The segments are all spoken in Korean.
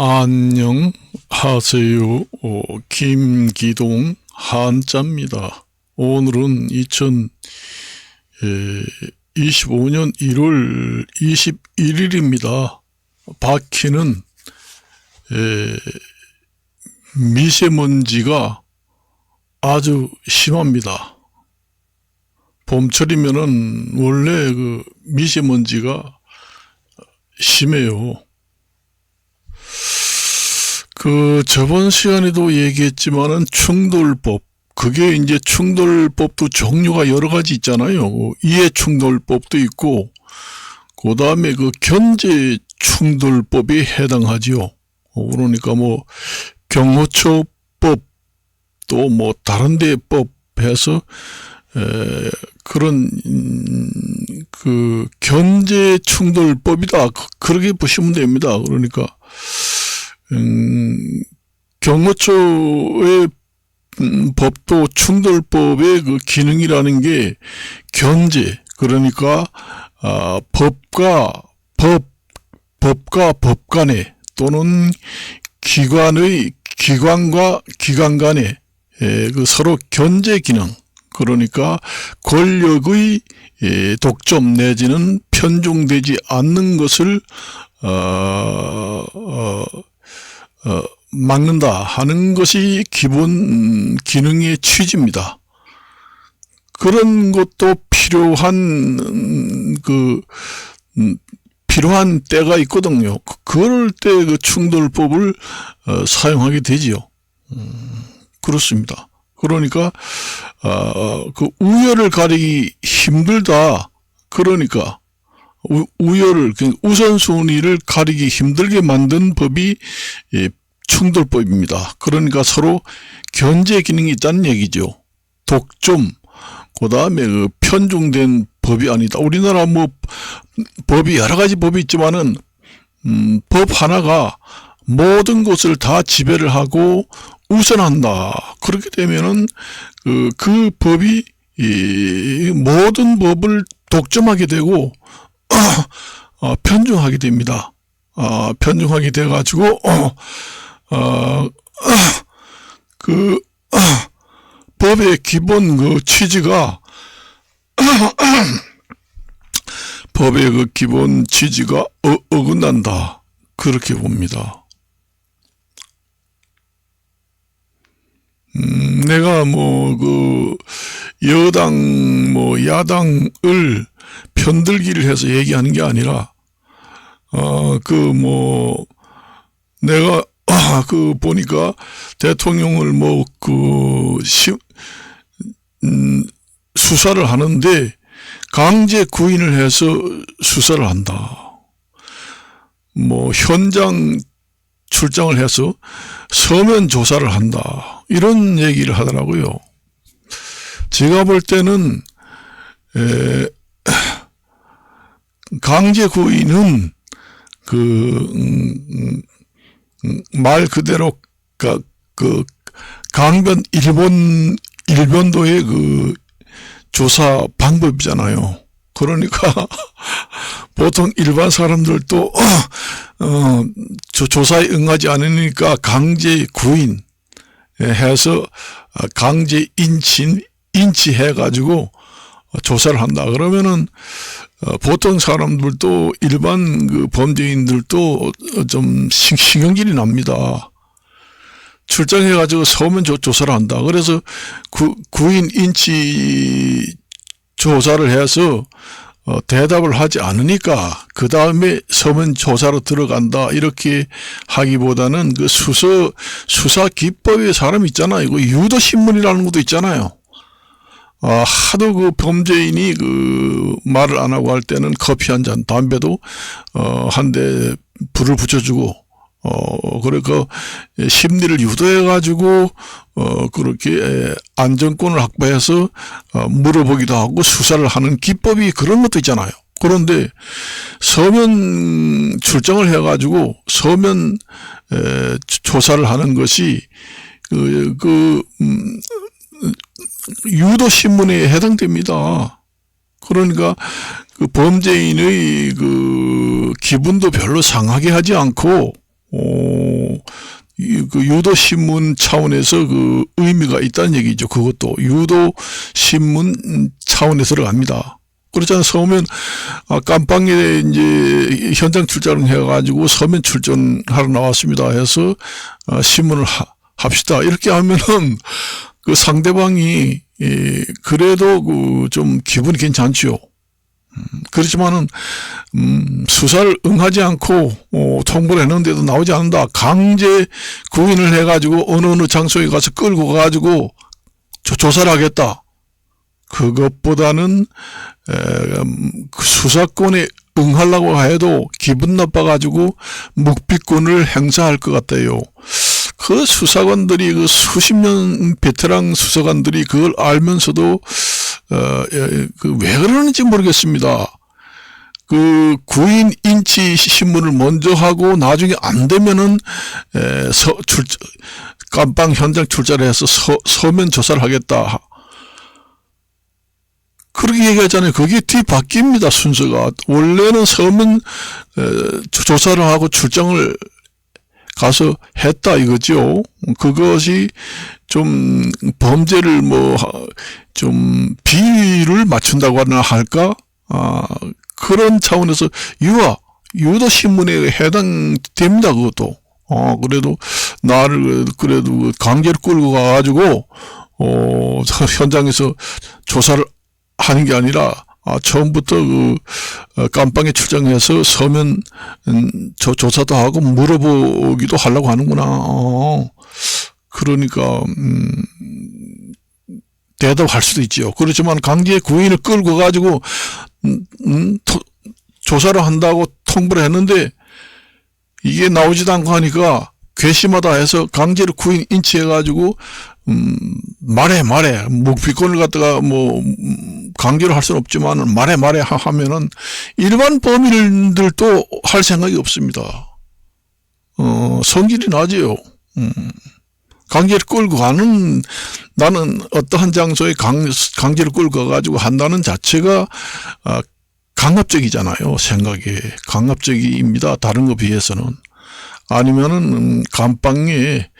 안녕하세요. 김기동 한자입니다. 오늘은 2025년 1월 21일입니다. 바퀴는 미세먼지가 아주 심합니다. 봄철이면은 원래 그 미세먼지가 심해요. 저번 시간에도 얘기했지만은 충돌법, 그게 이제 충돌법도 종류가 여러 가지 있잖아요. 이해충돌법도 있고, 그 다음에 견제 충돌법이 해당하지요. 그러니까 경호처법, 또 다른데 법 해서, 그런, 견제 충돌법이다. 그렇게 보시면 됩니다. 그러니까, 경호처의 법도 충돌법의 기능이라는 게 견제, 그러니까 법과 법 간에 또는 기관과 기관 간에 서로 견제 기능, 그러니까 권력의 독점 내지는 편중되지 않는 것을 막는다 하는 것이 기본 기능의 취지입니다. 그런 것도 필요한 때가 있거든요. 그럴 때 충돌법을 사용하게 되지요. 그렇습니다. 그러니까 우열을 가리기 힘들다. 그러니까 우열을, 우선순위를 가리기 힘들게 만든 법이 충돌법입니다. 그러니까 서로 견제 기능이 있다는 얘기죠. 독점, 그 다음에 편중된 법이 아니다. 우리나라 법이 여러 가지 법이 있지만은 법 하나가 모든 것을 다 지배를 하고 우선한다. 그렇게 되면은 그 법이 모든 법을 독점하게 되고 편중하게 됩니다. 편중하게 돼가지고 법의 기본 취지가 법의 기본 취지가 어긋난다. 그렇게 봅니다. 내가 여당 야당을 편들기를 해서 얘기하는 게 아니라 내가 보니까 대통령을 수사를 하는데 강제 구인을 해서 수사를 한다. 현장 출장을 해서 서면 조사를 한다. 이런 얘기를 하더라고요. 제가 볼 때는 강제 구인은 말 그대로 강변 일본도의 조사 방법이잖아요. 그러니까 보통 일반 사람들도 조사에 응하지 않으니까 강제 구인 해서 강제 인치해 가지고 조사를 한다. 그러면은 보통 사람들도 일반 범죄인들도 좀 신경질이 납니다. 출장해 가지고 서면 조사를 한다. 그래서 구인 인치 조사를 해서 대답을 하지 않으니까 그 다음에 서면 조사로 들어간다. 이렇게 하기보다는 수사 기법의 사람 있잖아요. 유도신문이라는 것도 있잖아요. 하도 범죄인이 말을 안 하고 할 때는 커피 한 잔, 담배도 한 대 불을 붙여주고 심리를 유도해가지고 그렇게 안정권을 확보해서 물어보기도 하고 수사를 하는 기법이 그런 것도 있잖아요. 그런데 서면 출정을 해가지고 서면 조사를 하는 것이 유도신문에 해당됩니다. 그러니까 범죄인의 기분도 별로 상하게 하지 않고 그 유도신문 차원에서 그 의미가 있다는 얘기죠. 그것도 유도신문 차원에서 들어갑니다. 그렇잖아요. 서면, 깜빵에 이제 현장 출장을 해가지고 서면 출전하러 나왔습니다 해서, 신문을 합시다. 이렇게 하면은 그 상대방이, 그래도 그 좀 기분이 괜찮죠. 그렇지만은, 수사를 응하지 않고, 통보를 했는데도 나오지 않는다. 강제 구인을 해가지고 어느 장소에 가서 끌고 가가지고 조사를 하겠다. 그것보다는, 그 수사권에 응하려고 해도 기분 나빠가지고 묵비권을 행사할 것 같아요. 그 수사관들이, 그 수십 년 베테랑 수사관들이 그걸 알면서도, 왜 그러는지 모르겠습니다. 그 구인 인치 신문을 먼저 하고 나중에 안 되면은, 깜빵 현장 출자를 해서 서면 조사를 하겠다. 그렇게 얘기하잖아요. 그게 뒤바뀝니다, 순서가. 원래는 서면, 조사를 하고 출장을 가서 했다 이거죠. 그것이 좀 범죄를 좀 비율을 맞춘다고 하나 할까? 그런 차원에서 유도신문에 해당됩니다, 그것도. 그래도 나를 그래도 강제로 끌고 가가지고, 현장에서 조사를 하는 게 아니라, 처음부터 깜빵에 출장해서 서면, 조사도 하고 물어보기도 하려고 하는구나. 그러니까, 대답할 수도 있지요. 그렇지만 강제 구인을 끌고 가지고, 조사를 한다고 통보를 했는데, 이게 나오지도 않고 하니까, 괘씸하다 해서 강제로 구인 인치해가지고, 말해. 묵비권을 갖다가 강제로 할 수는 없지만, 말해 하면은, 일반 범인들도 할 생각이 없습니다. 성질이 나지요. 강제로 끌고 가는, 나는 어떠한 장소에 강제로 끌고 가가지고 한다는 자체가, 강압적이잖아요. 생각에. 강압적입니다. 다른 거 비해서는. 아니면은, 감방에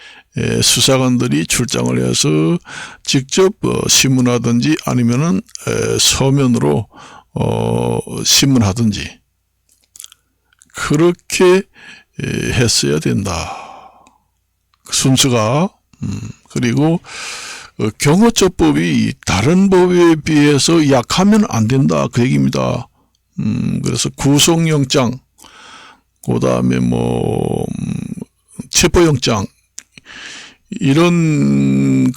수사관들이 출장을 해서 직접 신문하든지 아니면은 서면으로 신문하든지 그렇게 했어야 된다. 순서가. 그리고 경호처법이 다른 법에 비해서 약하면 안 된다. 그 얘기입니다. 그래서 구속영장, 그 다음에 체포영장, 이런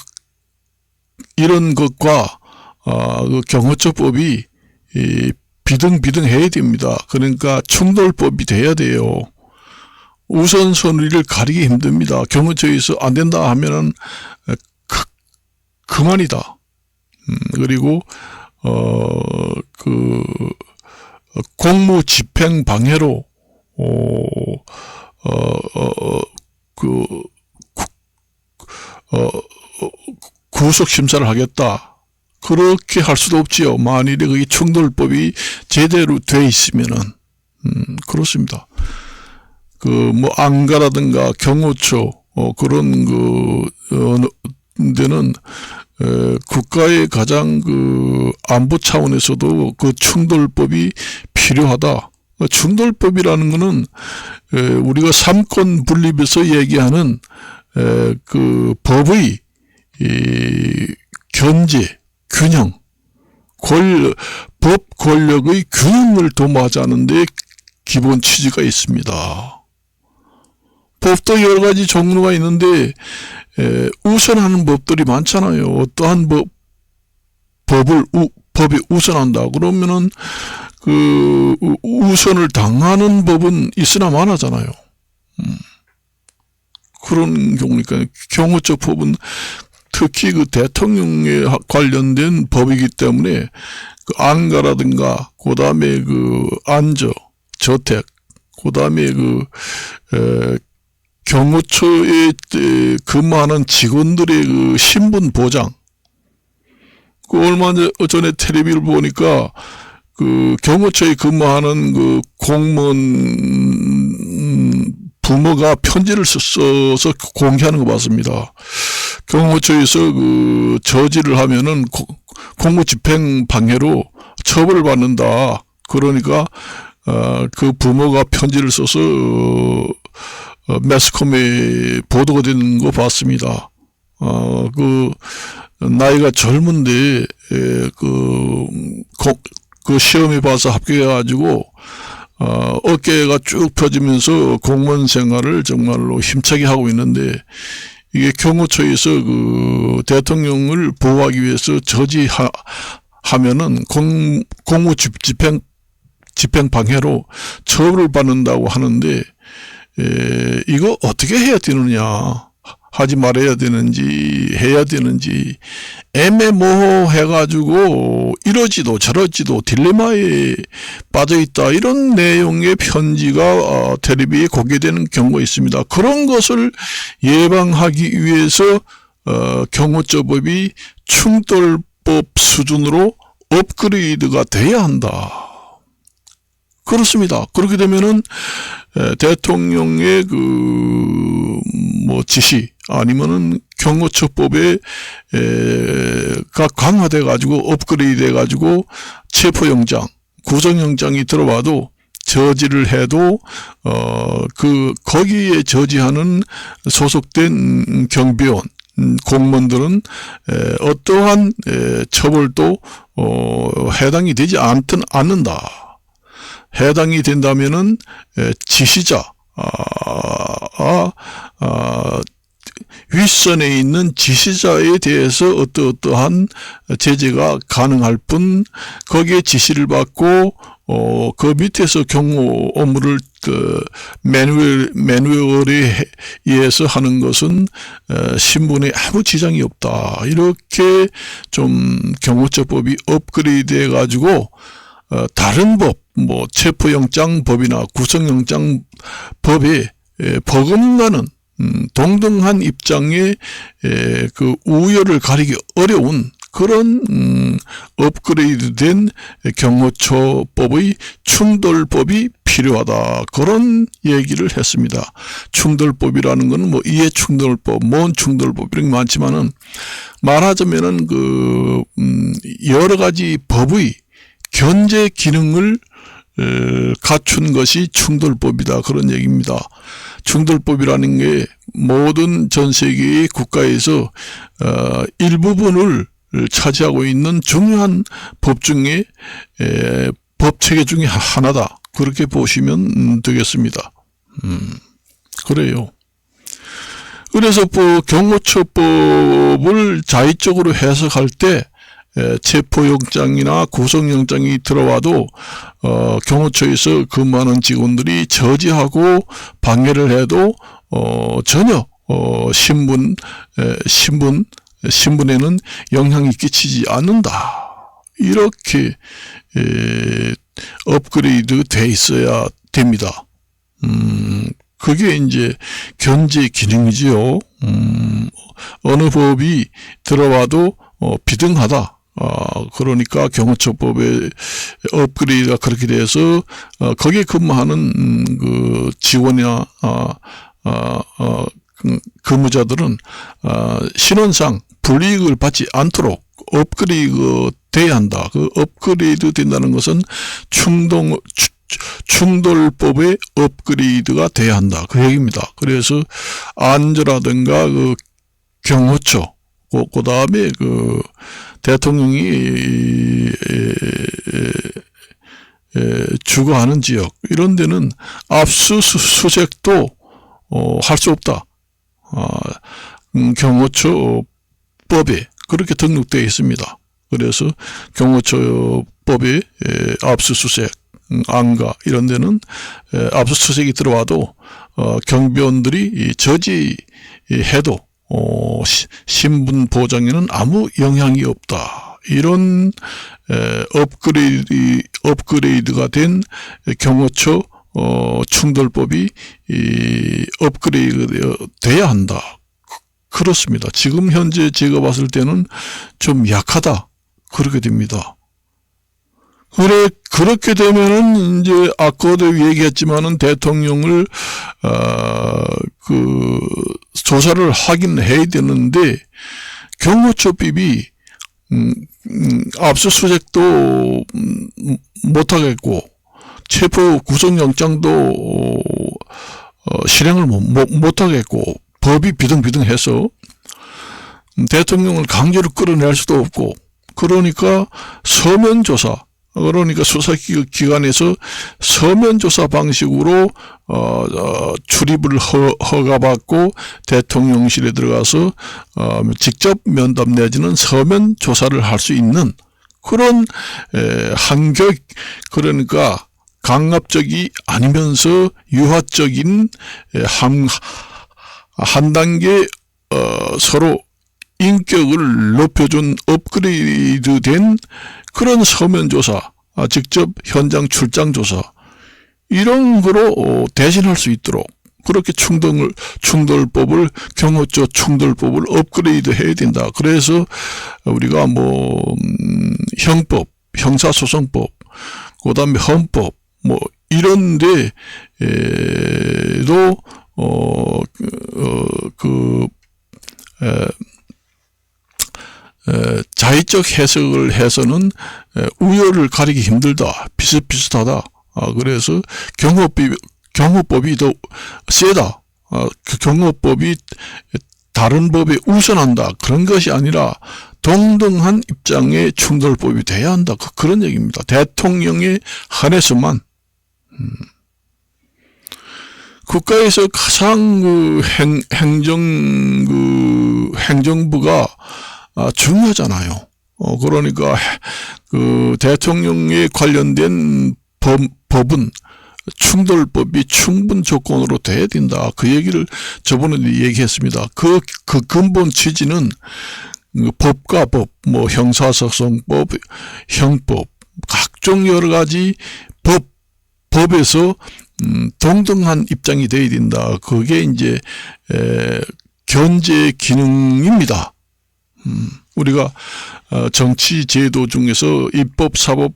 것과, 그 경호처법이 비등비등해야 됩니다. 그러니까 충돌법이 돼야 돼요. 우선순위를 가리기 힘듭니다. 경호처에서 안 된다 하면은, 그만이다. 그리고, 공무 집행 방해로, 구속 심사를 하겠다. 그렇게 할 수도 없지요. 만일에 그게 충돌법이 제대로 돼 있으면은, 그렇습니다. 안가라든가 경호처, 그런 데는, 국가의 가장 안보 차원에서도 그 충돌법이 필요하다. 충돌법이라는 거는, 우리가 삼권 분립에서 얘기하는, 법의, 견제, 균형, 법 권력의 균형을 도모하자는 데 기본 취지가 있습니다. 법도 여러 가지 종류가 있는데, 우선하는 법들이 많잖아요. 어떠한 법이 우선한다. 그러면은, 우선을 당하는 법은 있으나 마나잖아요. 그런 경우니까, 경호처 법은 특히 대통령에 관련된 법이기 때문에, 안가라든가, 그 다음에 안저, 저택, 그 다음에 경호처에 근무하는 직원들의 신분 보장. 얼마 전에 텔레비를 보니까 경호처에 근무하는 공무원 부모가 편지를 써서 공개하는 거 봤습니다. 경호처에서 그 저지를 하면은 공무집행 방해로 처벌을 받는다. 그러니까 그 부모가 편지를 써서 매스컴에 보도가 되는 거 봤습니다. 그 나이가 젊은데 그 시험에 봐서 합격해가지고 어깨가 쭉 펴지면서 공무원 생활을 정말로 힘차게 하고 있는데, 이게 경호처에서 그 대통령을 보호하기 위해서 저지하면은 공무 집행 방해로 처벌을 받는다고 하는데, 이거 어떻게 해야 되느냐, 하지 말아야 되는지 해야 되는지 애매모호해가지고 이러지도 저러지도 딜레마에 빠져있다, 이런 내용의 편지가 텔레비에 공개되는 경우가 있습니다. 그런 것을 예방하기 위해서 경호처법이 충돌법 수준으로 업그레이드가 돼야 한다. 그렇습니다. 그렇게 되면은 대통령의 지시 아니면은 경호처법에 가 강화돼 가지고 업그레이드 해 가지고 체포영장, 구속영장이 들어와도 저지를 해도 거기에 저지하는 소속된 경비원, 공무원들은 어떠한 처벌도 해당이 되지 않는다. 해당이 된다면은 지시자, 윗선에 있는 지시자에 대해서 어떠한 제재가 가능할 뿐, 거기에 지시를 받고 그 밑에서 경호 업무를 매뉴얼에 의해서 하는 것은 신분에 아무 지장이 없다. 이렇게 좀 경호처법이 업그레이드해 가지고 다른 법, 체포영장 법이나 구속영장 법에 버금가는 동등한 입장에 그 우열을 가리기 어려운 그런 업그레이드된 경호처법의 충돌법이 필요하다. 그런 얘기를 했습니다. 충돌법이라는 것은 이해충돌법, 모원충돌법 이런 게 많지만은, 말하자면은 여러 가지 법의 견제 기능을 갖춘 것이 충돌법이다, 그런 얘기입니다. 충돌법이라는 게 모든 전 세계의 국가에서 일부분을 차지하고 있는 중요한 법 중에 법 체계 중에 하나다, 그렇게 보시면 되겠습니다. 그래요. 그래서 경호처법을 자의적으로 해석할 때 체포영장이나 구속영장이 들어와도 경호처에서 근무하는 직원들이 저지하고 방해를 해도 전혀 신분에는 영향이 끼치지 않는다. 이렇게 업그레이드 돼 있어야 됩니다. 그게 이제 견제 기능이지요. 어느 법이 들어와도 비등하다. 그러니까 경호처법의 업그레이드가 그렇게 돼서 거기에 근무하는 그 직원이나 근무자들은 신원상 불이익을 받지 않도록 업그레이드 돼야 한다. 그 업그레이드 된다는 것은 충돌법의 업그레이드가 돼야 한다, 그 얘기입니다. 그래서 안전하든가 경호처, 그 다음에 대통령이 주거하는 지역, 이런 데는 압수수색도 할 수 없다. 경호처법에 그렇게 등록되어 있습니다. 그래서 경호처법에 압수수색, 안가 이런 데는 압수수색이 들어와도 경비원들이 저지해도 신분 보장에는 아무 영향이 없다. 이런 업그레이드가 된 경호처 충돌법이 업그레이드 돼야 한다. 그렇습니다. 지금 현재 제가 봤을 때는 좀 약하다, 그렇게 됩니다. 그렇게 되면은 이제 아까도 얘기했지만은 대통령을 조사를 하긴 해야 되는데 경호처법이 압수수색도 못 하겠고 체포 구속영장도 실행을 못 하겠고 법이 비등비등해서 대통령을 강제로 끌어낼 수도 없고 그러니까 서면조사 그러니까 수사기관에서 서면조사 방식으로 출입을 허가받고 대통령실에 들어가서 직접 면담 내지는 서면 조사를 할 수 있는 그런 한격 그러니까 강압적이 아니면서 유화적인 한 단계 서로 인격을 높여준 업그레이드된 그런 서면조사, 직접 현장 출장조사 이런 거로 대신할 수 있도록 그렇게 충돌법을 경호처 충돌법을 업그레이드 해야 된다. 그래서 우리가 형법, 형사소송법, 그다음에 헌법 이런데도 자의적 해석을 해서는 우열을 가리기 힘들다. 비슷비슷하다. 그래서 경호법이 더 세다. 그 경호법이 다른 법에 우선한다. 그런 것이 아니라 동등한 입장의 충돌법이 돼야 한다. 그런 얘기입니다. 대통령에 한해서만. 국가에서 가장 행정부가 중요하잖아요. 그러니까 대통령에 관련된 법은 충돌법이 충분 조건으로 돼야 된다. 그 얘기를 저번에도 얘기했습니다. 그 근본 취지는 법과 법, 형사소송법, 형법, 각종 여러 가지 법에서 동등한 입장이 돼야 된다. 그게 이제 견제 기능입니다. 우리가 정치 제도 중에서 입법, 사법,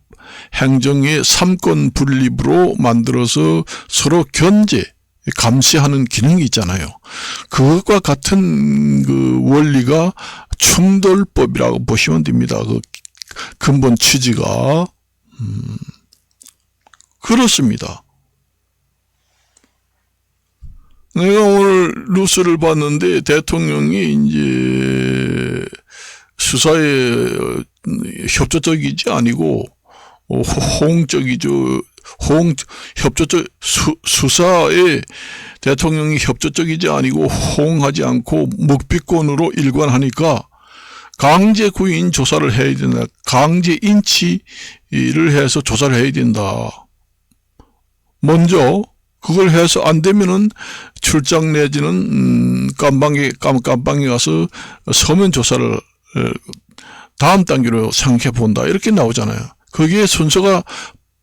행정의 삼권 분립으로 만들어서 서로 감시하는 기능이 있잖아요. 그것과 같은 그 원리가 충돌법이라고 보시면 됩니다. 그 근본 취지가 그렇습니다. 내가 오늘 뉴스를 봤는데 대통령이 이제 수사에 협조적이지 아니고 호응적이죠. 수사에 대통령이 협조적이지 아니고 호응하지 않고 묵비권으로 일관하니까 강제 구인 조사를 해야 된다. 강제 인치를 해서 조사를 해야 된다. 먼저 그걸 해서 안 되면은 출장 내지는 깜방에 가서 서면 조사를 다음 단계로 생각해 본다. 이렇게 나오잖아요. 거기에 순서가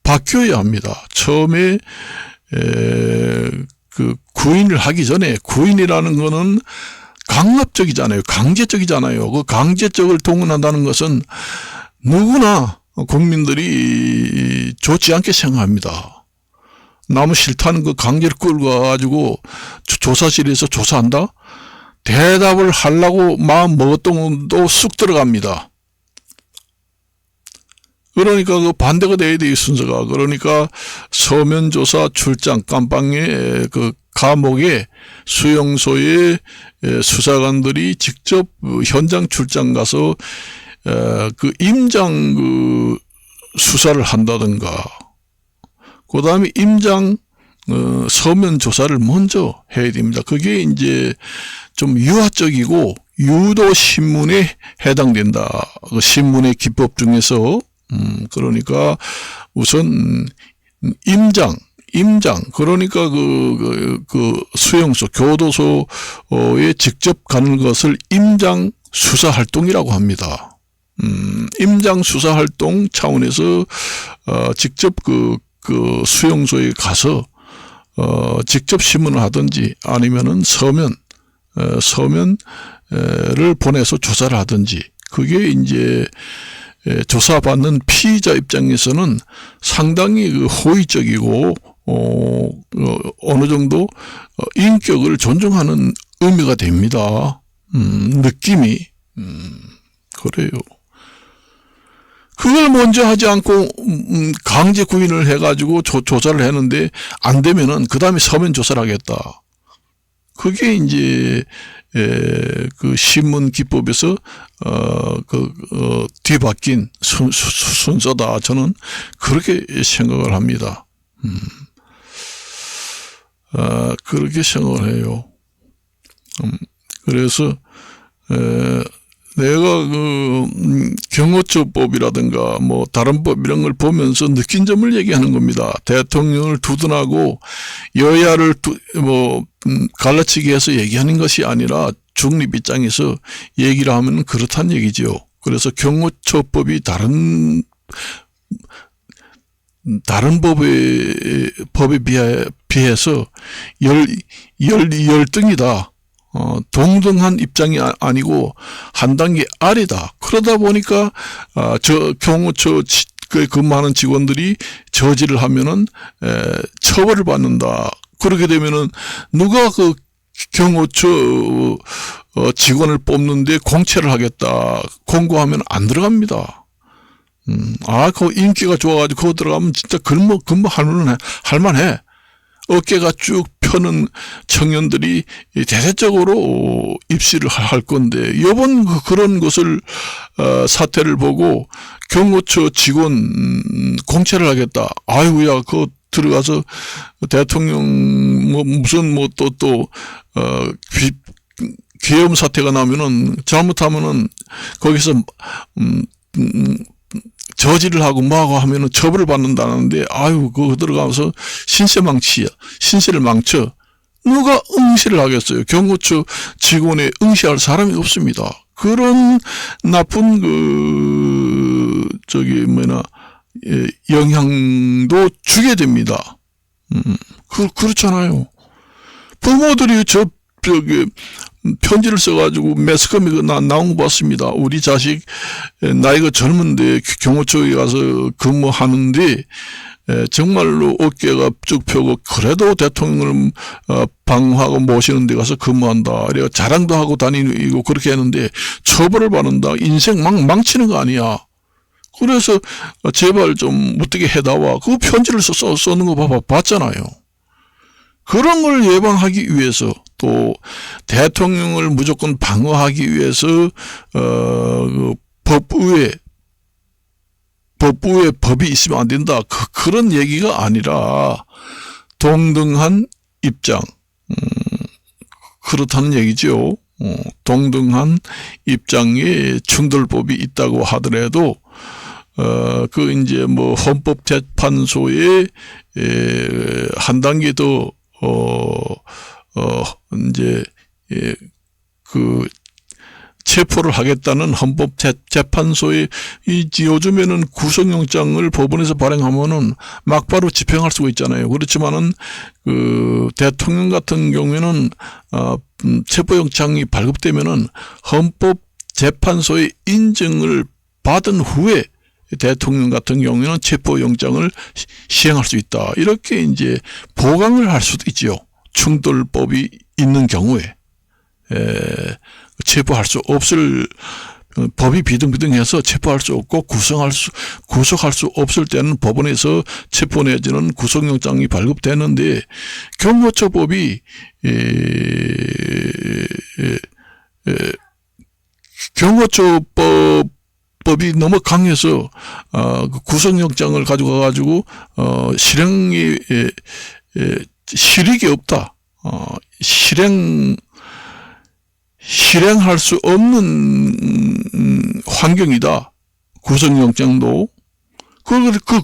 바뀌어야 합니다. 처음에 그 구인을 하기 전에 구인이라는 거는 강압적이잖아요. 강제적이잖아요. 그 강제적을 동원한다는 것은 누구나 국민들이 좋지 않게 생각합니다. 나무 싫다는 그 강제를 끌고 와가지고 조사실에서 조사한다? 대답을 하려고 마음 먹었던 것도 쑥 들어갑니다. 그러니까 그 반대가 돼야 돼, 이 순서가. 그러니까 서면조사 출장 깜방에 그 감옥에 수용소에 수사관들이 직접 현장 출장 가서 그 임장 수사를 한다든가 그 다음에 임장 서면 조사를 먼저 해야 됩니다. 그게 이제 좀 유화적이고 유도 신문에 해당된다. 그 신문의 기법 중에서 그러니까 우선 임장 그러니까 그 수용소 교도소에 직접 가는 것을 임장 수사 활동이라고 합니다. 임장 수사 활동 차원에서 직접 그 수용소에 가서 직접 신문을 하든지 아니면은 서면을 보내서 조사를 하든지 그게 이제 조사받는 피의자 입장에서는 상당히 그 호의적이고 어느 정도 인격을 존중하는 의미가 됩니다. 느낌이 그래요. 그걸 먼저 하지 않고 강제 구인을 해가지고 조사를 했는데 안 되면은 그 다음에 서면 조사를 하겠다. 그게 이제 그 신문 기법에서 뒤바뀐 순서다. 저는 그렇게 생각을 합니다. 그렇게 생각을 해요. 그래서 내가 경호처법이라든가 뭐 다른 법 이런 걸 보면서 느낀 점을 얘기하는 겁니다. 대통령을 두둔하고 여야를 갈라치기 해서 얘기하는 것이 아니라 중립 입장에서 얘기를 하면 그렇다는 얘기죠. 그래서 경호처법이 다른 법에 비해서 열등이다. 동등한 입장이 아니고 한 단계 아래다. 그러다 보니까 저 경호처 근무하는 직원들이 저지를 하면은 처벌을 받는다. 그렇게 되면은 누가 그 경호처 직원을 뽑는데 공채를 하겠다. 공고하면 안 들어갑니다. 그 인기가 좋아가지고 그거 들어가면 진짜 할 만해. 어깨가 쭉 펴는 청년들이 대대적으로 입시를 할 건데, 이번 그런 것을, 사태를 보고 경호처 직원 공채를 하겠다. 아이고야, 그거 들어가서 대통령 계엄 사태가 나면은 잘못하면은 거기서, 저지를 하고 뭐하고 하면은 처벌을 받는다는데, 그거 들어가서 신세를 망쳐. 누가 응시를 하겠어요? 경호처 직원에 응시할 사람이 없습니다. 그런 나쁜 영향도 주게 됩니다. 그렇잖아요. 부모들이 편지를 써가지고 매스컴에 나온 거 봤습니다. 우리 자식 나이가 젊은데 경호처에 가서 근무하는데 정말로 어깨가 쭉 펴고 그래도 대통령을 방어하고 모시는 데 가서 근무한다. 그래서 자랑도 하고 다니고 그렇게 했는데 처벌을 받는다. 인생 망치는 거 아니야. 그래서 제발 좀 어떻게 해다와. 그 편지를 써는 거 봤잖아요. 그런 걸 예방하기 위해서, 또 대통령을 무조건 방어하기 위해서 법부에 법이 있으면 안 된다. 그런 얘기가 아니라 동등한 입장, 그렇다는 얘기죠. 동등한 입장에 충돌법이 있다고 하더라도 이제 헌법재판소에 한 단계 더 체포를 하겠다는 헌법재판소에 요즘에는 구속영장을 법원에서 발행하면은 막바로 집행할 수가 있잖아요. 그렇지만은 대통령 같은 경우에는 체포영장이 발급되면은 헌법재판소의 인증을 받은 후에 대통령 같은 경우에는 체포영장을 시행할 수 있다. 이렇게 이제 보강을 할 수도 있지요. 충돌법이 있는 경우에. 체포할 수 없을, 법이 비등비등해서 체포할 수 없고 구속할 수 없을 때는 법원에서 체포 내지는 구속영장이 발급되는데, 경호처법이 경호처법이 너무 강해서 구속영장을 가지고 실익이 없다. 실행할 수 없는 환경이다. 구속영장도.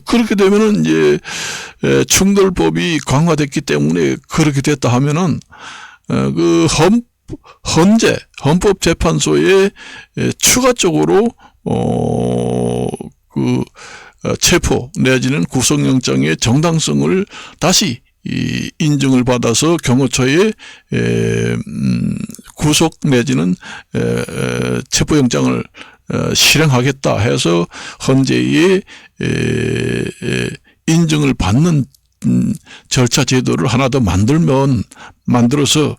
그렇게 되면은 이제 충돌법이 강화됐기 때문에 그렇게 됐다 하면은 헌법재판소에 추가적으로 체포 내지는 구속영장의 정당성을 다시 인증을 받아서 경호처에 구속 내지는 체포영장을 실행하겠다 해서 헌재의 인정을 받는 절차 제도를 하나 더 만들어서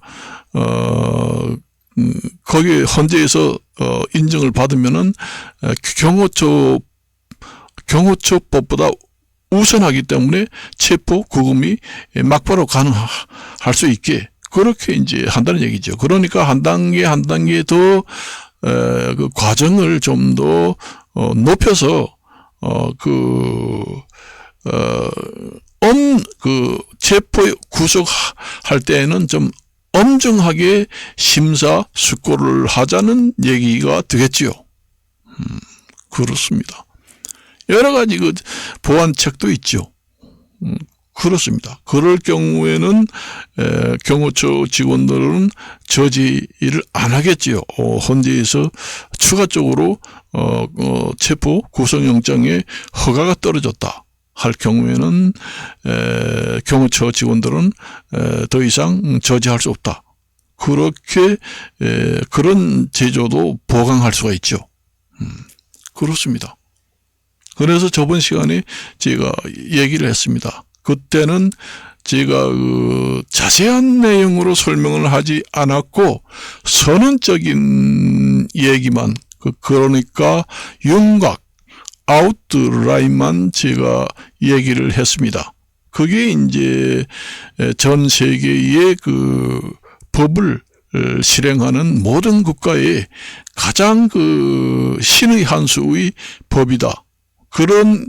거기 헌재에서 인정을 받으면은 경호처법보다 우선하기 때문에 체포 구금이 막바로 가능할 수 있게 그렇게 이제 한다는 얘기죠. 그러니까 한 단계 더 그 과정을 좀 더 높여서 체포 구속할 때에는 좀 엄정하게 심사숙고를 하자는 얘기가 되겠지요. 그렇습니다. 여러 가지 그 보완책도 있죠. 그렇습니다. 그럴 경우에는 경호처 직원들은 저지를 안 하겠지요. 헌재에서 추가적으로 체포 구속영장에 허가가 떨어졌다 할 경우에는 경호처 직원들은 더 이상 저지할 수 없다. 그렇게 그런 제도도 보강할 수가 있죠. 그렇습니다. 그래서 저번 시간에 제가 얘기를 했습니다. 그때는 제가 자세한 내용으로 설명을 하지 않았고 선언적인 얘기만 그러니까 윤곽 아웃라인만 제가 얘기를 했습니다. 그게 이제 전 세계의 그 법을 실행하는 모든 국가의 가장 신의 한 수의 법이다. 그런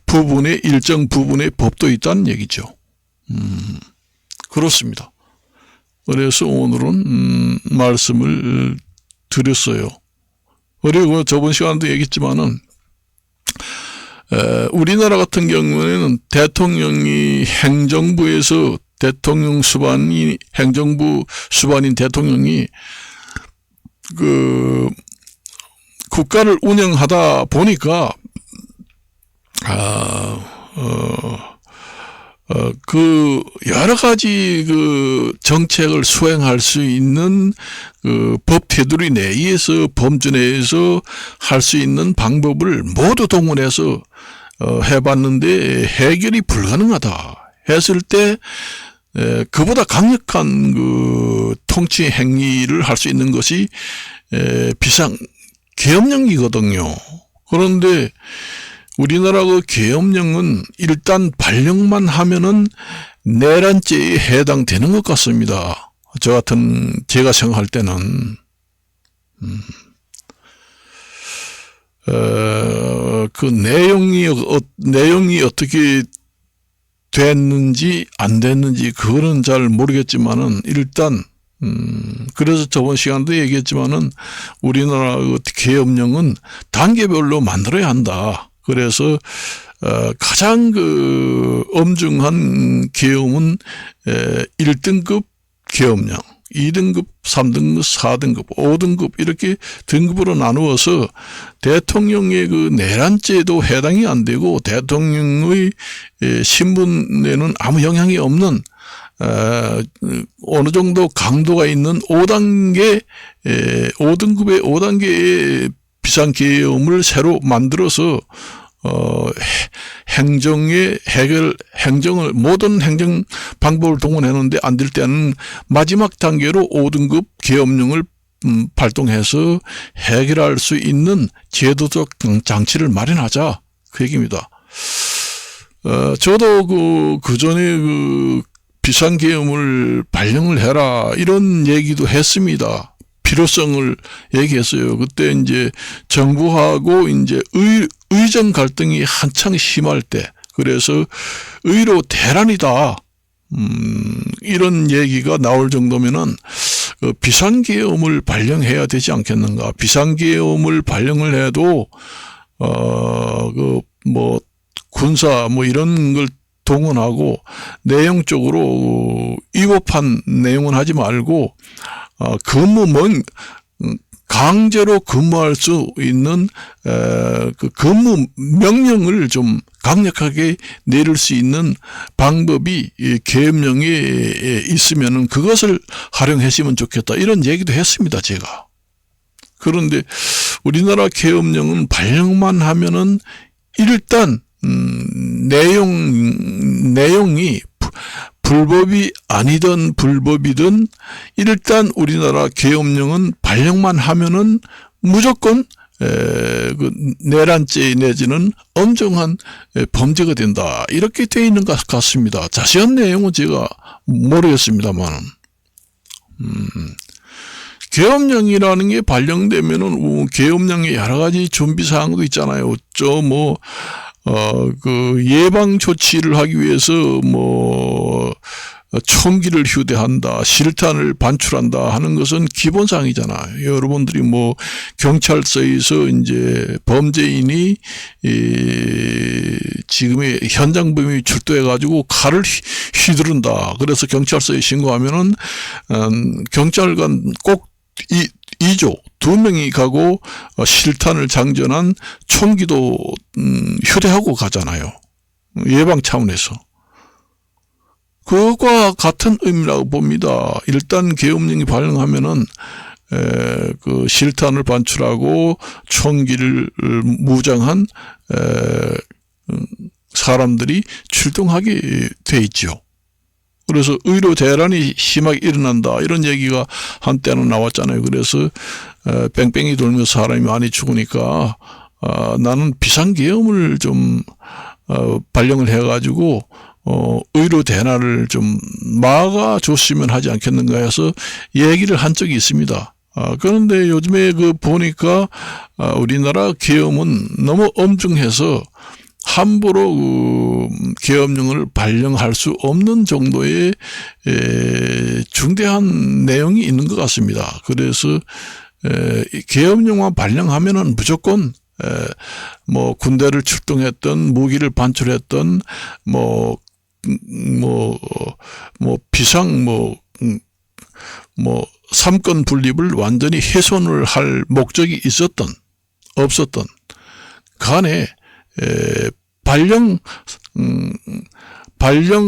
부분의 일정 부분의 법도 있다는 얘기죠. 그렇습니다. 그래서 오늘은 말씀을 드렸어요. 그리고 저번 시간도 얘기했지만은 우리나라 같은 경우에는 대통령이 행정부에서 행정부 수반인 대통령이 국가를 운영하다 보니까 여러 가지 정책을 수행할 수 있는 법 테두리 내에서 범주 내에서 할 수 있는 방법을 모두 동원해서 해봤는데 해결이 불가능하다 했을 때 그보다 강력한 통치 행위를 할 수 있는 것이 비상계엄령이거든요. 그런데 우리나라 계엄령은 일단 발령만 하면은 내란죄에 해당되는 것 같습니다. 제가 생각할 때는 그 내용이 어떻게 됐는지 안 됐는지 그거는 잘 모르겠지만은 일단 그래서 저번 시간도 얘기했지만은 우리나라 계엄령은 단계별로 만들어야 한다. 그래서 가장 엄중한 계엄은 1등급 계엄령, 2등급, 3등급, 4등급, 5등급 이렇게 등급으로 나누어서 대통령의 내란죄도 해당이 안 되고 대통령의 신분에는 아무 영향이 없는 어느 정도 강도가 있는 5등급의 5단계의 비상계엄을 새로 만들어서 행정을 모든 행정 방법을 동원했는데 안 될 때는 마지막 단계로 5등급 계엄령을 발동해서 해결할 수 있는 제도적 장치를 마련하자 그 얘기입니다. 저도 그 전에 비상계엄을 발령을 해라 이런 얘기도 했습니다. 필요성을 얘기했어요. 그때 이제 정부하고 이제 의정 갈등이 한창 심할 때, 그래서 의로 대란이다. 이런 얘기가 나올 정도면은 비상계엄을 발령해야 되지 않겠는가. 비상계엄을 발령을 해도 군사 이런 걸 동원하고 내용적으로 위법한 내용은 하지 말고 강제로 근무할 수 있는 근무 명령을 좀 강력하게 내릴 수 있는 방법이 계엄령에 있으면은 그것을 활용하시면 좋겠다 이런 얘기도 했습니다. 제가 그런데 우리나라 계엄령은 발령만 하면은 일단 내용이 불법이 아니든 불법이든 일단 우리나라 계엄령은 발령만 하면은 무조건 그 내란죄 내지는 엄정한 범죄가 된다. 이렇게 되어 있는 것 같습니다. 자세한 내용은 제가 모르겠습니다만. 계엄령이라는 게 발령되면은 계엄령에 여러 가지 준비 사항도 있잖아요. 그 예방 조치를 하기 위해서 총기를 휴대한다, 실탄을 반출한다 하는 것은 기본사항이잖아요. 여러분들이 경찰서에서 이제 범죄인이 지금의 현장 범인이 출두해가지고 칼을 휘두른다. 그래서 경찰서에 신고하면은 경찰관 꼭 2조 2명이 가고 실탄을 장전한 총기도 휴대하고 가잖아요. 예방 차원에서. 그것과 같은 의미라고 봅니다. 일단 계엄령이 발령하면은 그 실탄을 반출하고 총기를 무장한 사람들이 출동하게 돼 있죠. 그래서 의료 대란이 심하게 일어난다 이런 얘기가 한때는 나왔잖아요. 그래서 뺑뺑이 돌면서 사람이 많이 죽으니까 나는 비상계엄을 좀 발령을 해가지고 의료 대란을 좀 막아줬으면 하지 않겠는가 해서 얘기를 한 적이 있습니다. 그런데 요즘에 보니까 우리나라 계엄은 너무 엄중해서 함부로 계엄령을 발령할 수 없는 정도의 중대한 내용이 있는 것 같습니다. 그래서 계엄령만 발령하면은 무조건 군대를 출동했던 무기를 반출했던 삼권 분립을 완전히 훼손을 할 목적이 있었던 없었던 간에 발령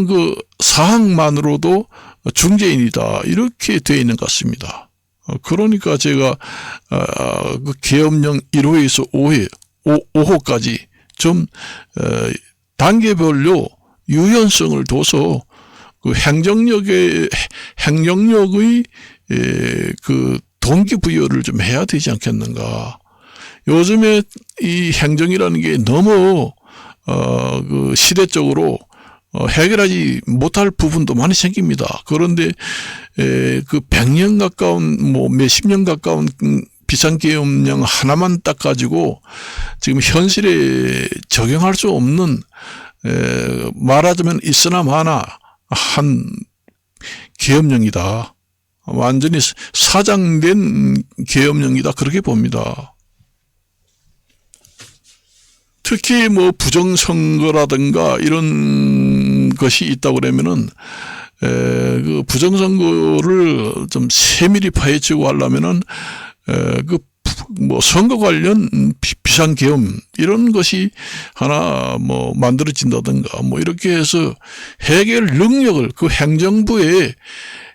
그 사항만으로도 중죄인이다 이렇게 되어 있는 것 같습니다. 그러니까 제가 그 계엄령 1호에서 5호까지 좀 단계별로 유연성을 둬서 그 행정력의 그 동기부여를 좀 해야 되지 않겠는가. 요즘에 이 행정이라는 게 너무 그 시대적으로 해결하지 못할 부분도 많이 생깁니다. 그런데 그 100년 가까운 몇십 년 가까운 비상계엄령 하나만 딱 가지고 지금 현실에 적용할 수 없는 말하자면 있으나 마나 한 계엄령이다. 완전히 사장된 계엄령이다. 그렇게 봅니다. 특히 부정선거라든가 이런 것이 있다고 그러면은 그 부정선거를 좀 세밀히 파헤치고 하려면은 선거 관련 비상계엄 이런 것이 하나 만들어진다든가 이렇게 해서 해결 능력을 그 행정부의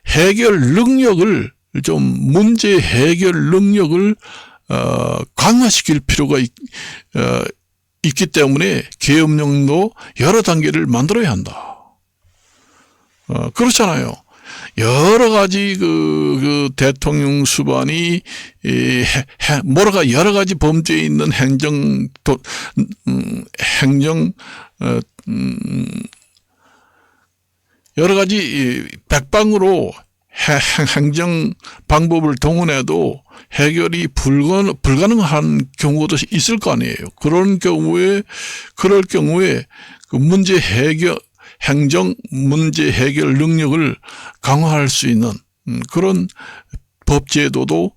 해결 능력을 좀 문제 해결 능력을 강화시킬 필요가 있기 때문에 계엄령도 여러 단계를 만들어야 한다. 그렇잖아요. 여러 가지 그 대통령 수반이 여러 가지 범죄에 있는 여러 가지 백방으로 행정 방법을 동원해도 해결이 불가능한 경우도 있을 거 아니에요. 그럴 경우에 그 행정 문제 해결 능력을 강화할 수 있는 그런 법제도도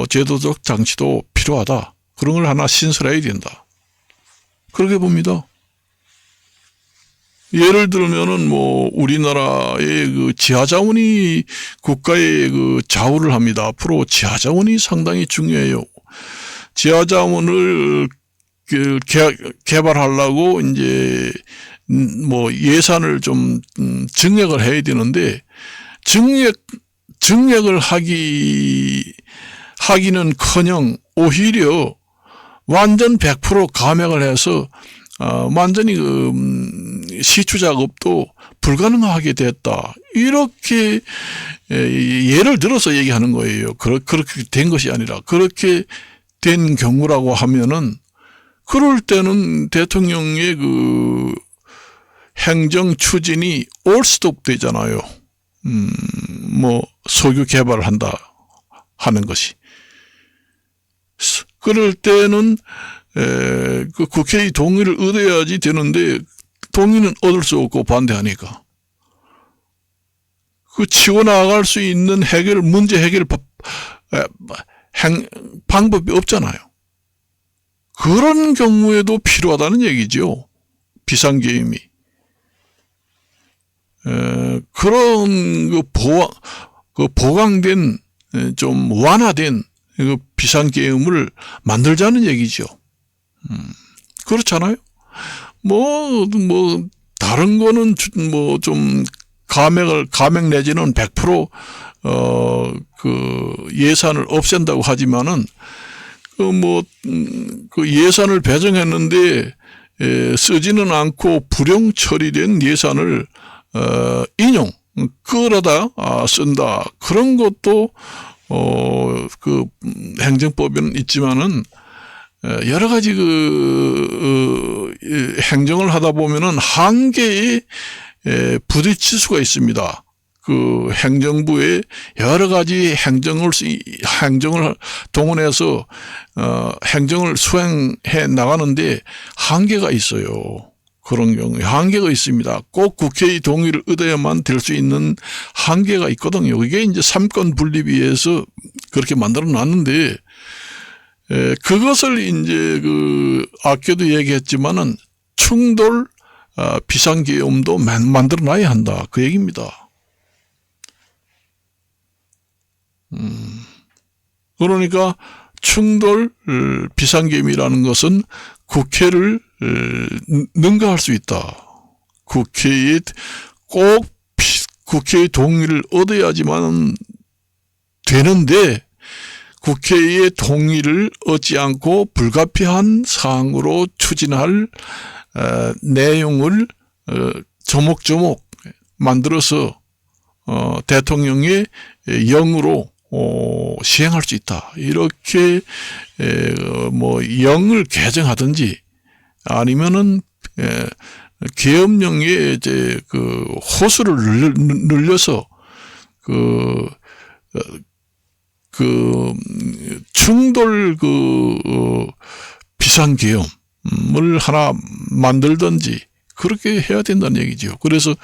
제도적 장치도 필요하다. 그런 걸 하나 신설해야 된다. 그렇게 봅니다. 예를 들면은 우리나라의 그 지하자원이 국가의 그 좌우를 합니다. 앞으로 지하자원이 상당히 중요해요. 지하자원을 개발하려고 이제 예산을 좀 증액을 해야 되는데 증액을 하기는커녕 오히려 완전 100% 감액을 해서 완전히 시추 작업도 불가능하게 됐다. 이렇게 예를 들어서 얘기하는 거예요. 그렇게 된 것이 아니라 그렇게 된 경우라고 하면은 그럴 때는 대통령의 그 행정 추진이 올스톱 되잖아요. 뭐 석유 개발을 한다 하는 것이. 그럴 때는 그 국회의 동의를 얻어야지 되는데 동의는 얻을 수 없고 반대하니까 그 치고 나갈 수 있는 문제 해결 방법이 없잖아요. 그런 경우에도 필요하다는 얘기죠. 비상계엄이. 그런 보강된 좀 완화된 그 비상계엄을 만들자는 얘기죠. 그렇잖아요. 다른 거는 뭐 좀 감액 내지는 100% 그 예산을 없앤다고 하지만은 그 예산을 배정했는데 쓰지는 않고 불용 처리된 예산을 인용 끌어다 쓴다. 그런 것도 그 행정법에는 있지만은 여러 가지 행정을 하다 보면은 한계에 부딪힐 수가 있습니다. 그 행정부의 여러 가지 행정을 동원해서 행정을 수행해 나가는데 한계가 있어요. 그런 경우에 한계가 있습니다. 꼭 국회의 동의를 얻어야만 될 수 있는 한계가 있거든요. 이게 이제 삼권 분립위에서 그렇게 만들어 놨는데 그것을 이제 아까도 얘기했지만은 충돌 비상계엄도 만들어 놔야 한다. 그 얘기입니다. 그러니까 충돌 비상계엄이라는 것은 국회를 능가할 수 있다. 국회의 동의를 얻어야지만 되는데 국회의 동의를 얻지 않고 불가피한 사항으로 추진할 내용을 조목조목 만들어서 대통령의 영으로 시행할 수 있다. 이렇게 영을 개정하든지 아니면은 계엄령에 이제 호수를 늘려서 충돌 비상계엄을 하나 만들든지 그렇게 해야 된다는 얘기죠. 그래서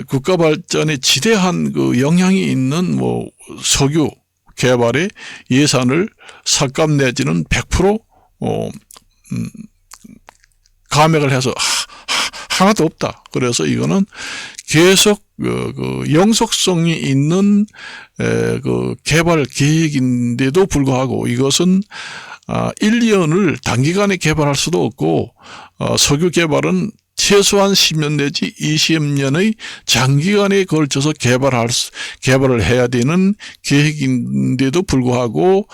국가 발전에 지대한 영향이 있는 석유 개발의 예산을 삭감 내지는 100% 감액을 해서 하나도 없다. 그래서 이거는 계속 영속성이 있는 개발 계획인데도 불구하고 이것은 1, 2년을 단기간에 개발할 수도 없고 석유 개발은 최소한 10년 내지 20년의 장기간에 걸쳐서 개발을 해야 되는 계획인데도 불구하고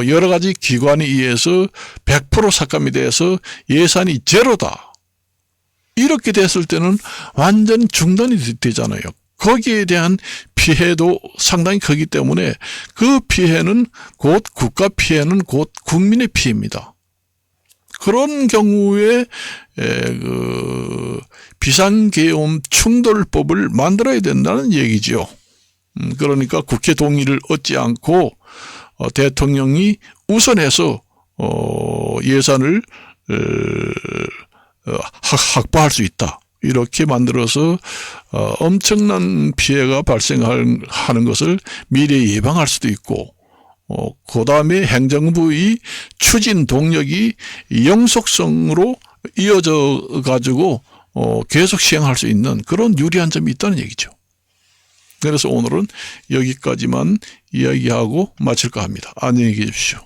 여러 가지 기관에 의해서 100% 삭감이 돼서 예산이 제로다. 이렇게 됐을 때는 완전 중단이 되잖아요. 거기에 대한 피해도 상당히 크기 때문에 그 피해는 곧 국가 피해는 곧 국민의 피해입니다. 그런 경우에 비상계엄 충돌법을 만들어야 된다는 얘기죠. 그러니까 국회 동의를 얻지 않고 대통령이 우선해서 예산을 확보할 수 있다. 이렇게 만들어서 엄청난 피해가 발생하는 것을 미래에 예방할 수도 있고 그 다음에 행정부의 추진 동력이 영속성으로 이어져 가지고 계속 시행할 수 있는 그런 유리한 점이 있다는 얘기죠. 그래서 오늘은 여기까지만 이야기하고 마칠까 합니다. 안녕히 계십시오.